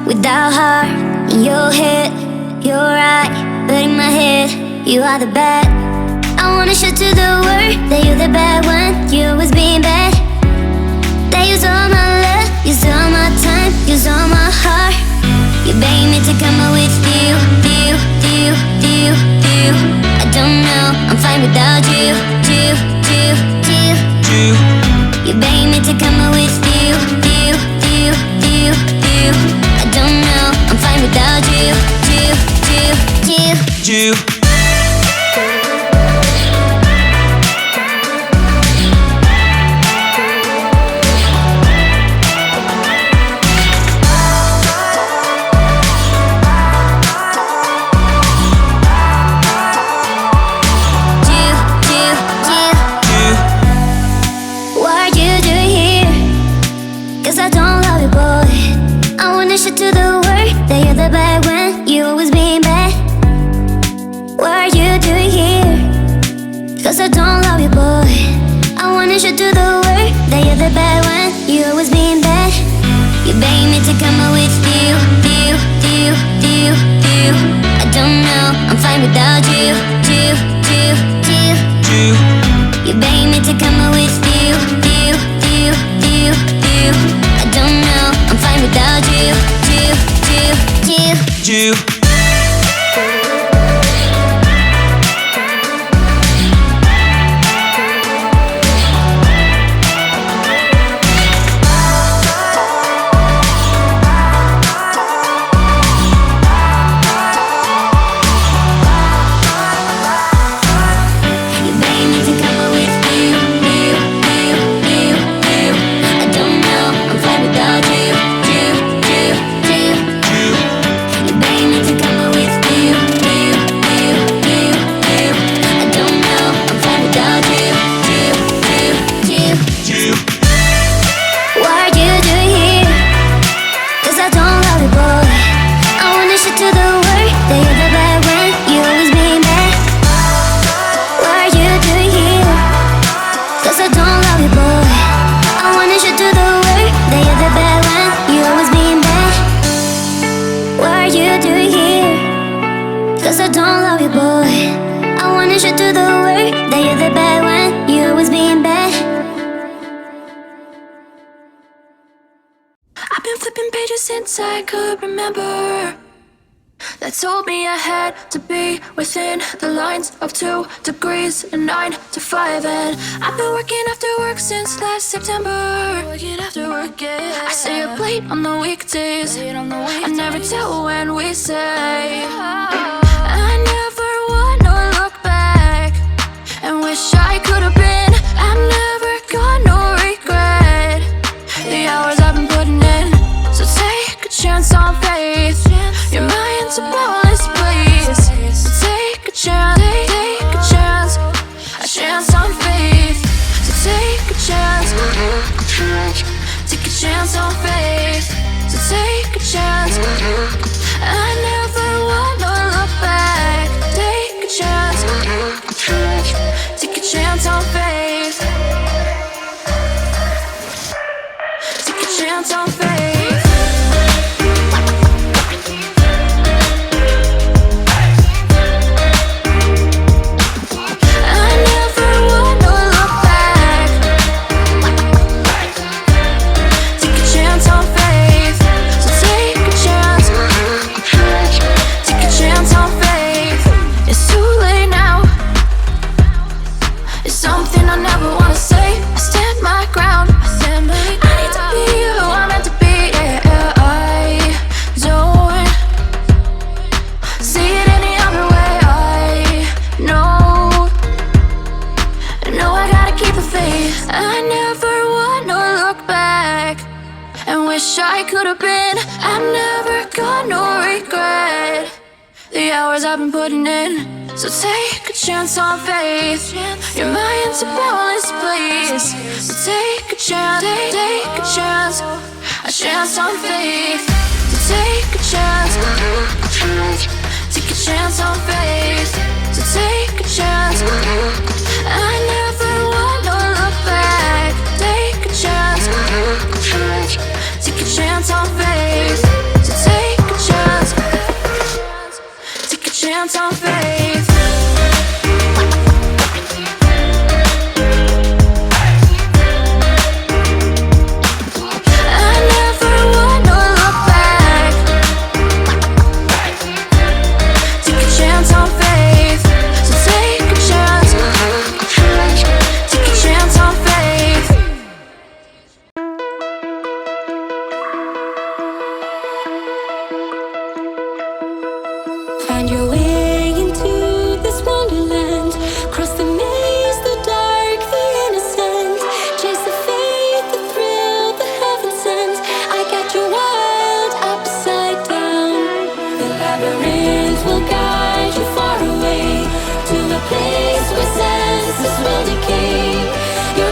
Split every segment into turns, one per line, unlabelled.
without heart. In your head, you're right, but in my head, you are the bad. I wanna show to the world that you're the bad one. You always being bad. That use all my love, use all my time, use all my heart. You beg me to come out with you. I don't know, I'm fine without you. You beg me to come out with you. I don't know, I'm fine without you. To the world that you're the bad one. You always being bad. What are you doing here? Cause I don't love you, boy. I wanna show to the world that you're the bad one. You always being bad. You beg me to come out with you. I don't know, I'm fine without you. You beg me to come out with you. I don't know, I'm fine without you.
Since I could remember, that told me I had to be within the lines of 2 degrees and 9 to 5. And I've been working after work since last September. Working after work, yeah. I stay up late on the weekdays. I never tell when we say. I never wanna look back and wish I could have been. I've never got no regret. The hours I've been putting in. So take a chance on faith. Your mind's a boundless place. So take a chance, a chance on faith. So take a chance, take a chance on faith. So take a chance. I never wanna look back. Take a chance, take a chance on faith. Take a chance on faith. I could have been. I've never got no regret. The hours I've been putting in. So take a chance on faith. Your mind's a boundless place. So take a chance, take a chance, a chance on faith. So take a chance, take a chance on faith. So take a chance. I never wanna look back. Take a chance, take a chance on faith. So take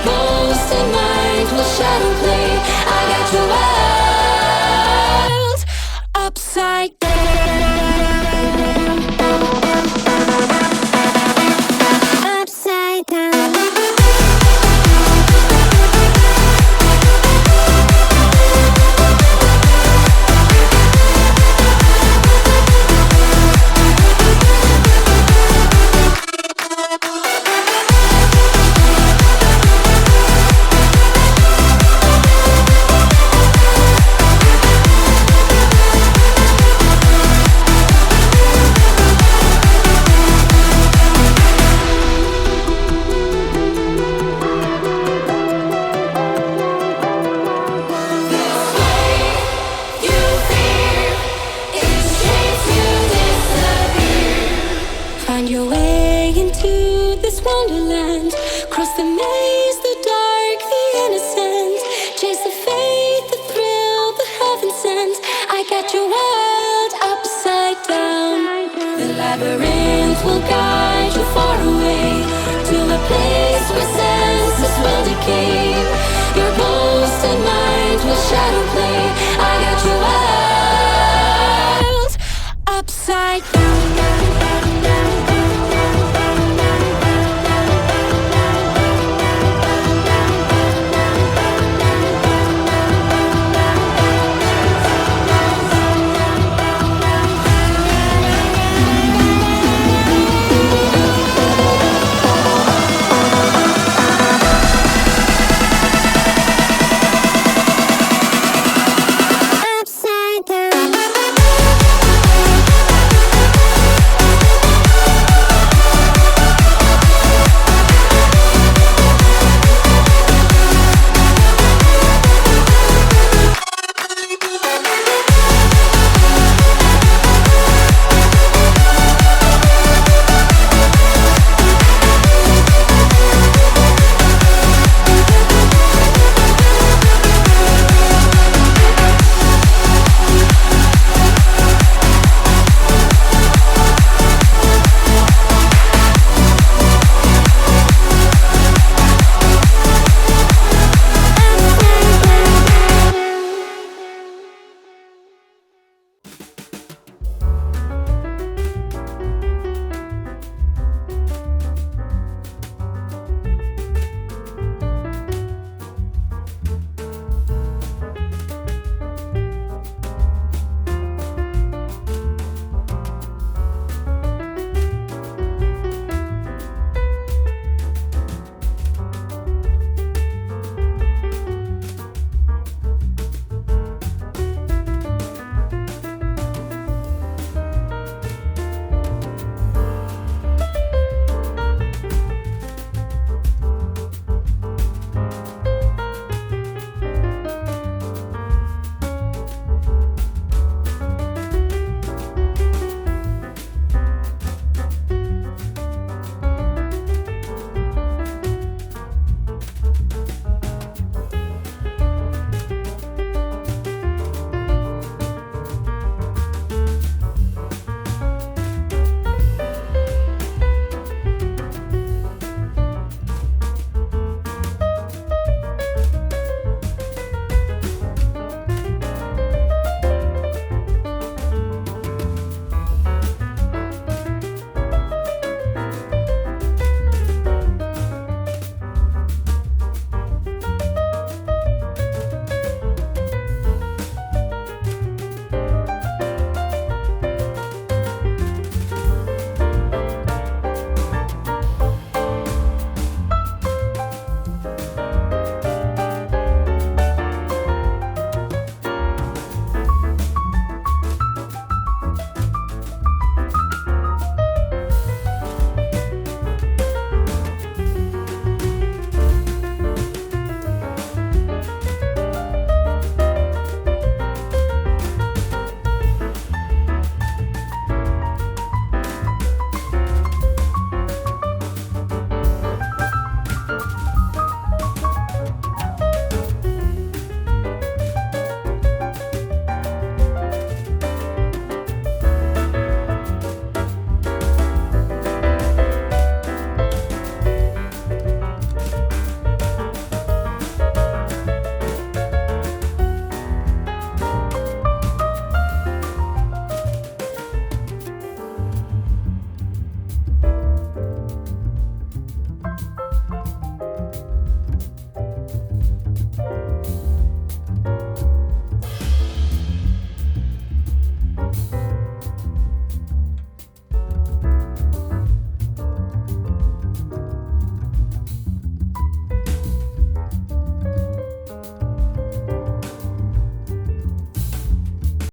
ghost and mind will shadow play. I got your world upside down.
Upside down.
Find your way into this wonderland. Cross the maze, the dark, the innocent. Chase the faith, the thrill, the heaven sent. I got your world upside down. The labyrinth will guide you far away to a place where senses will decay. Your ghost and mind will shadow play. I got your world upside down.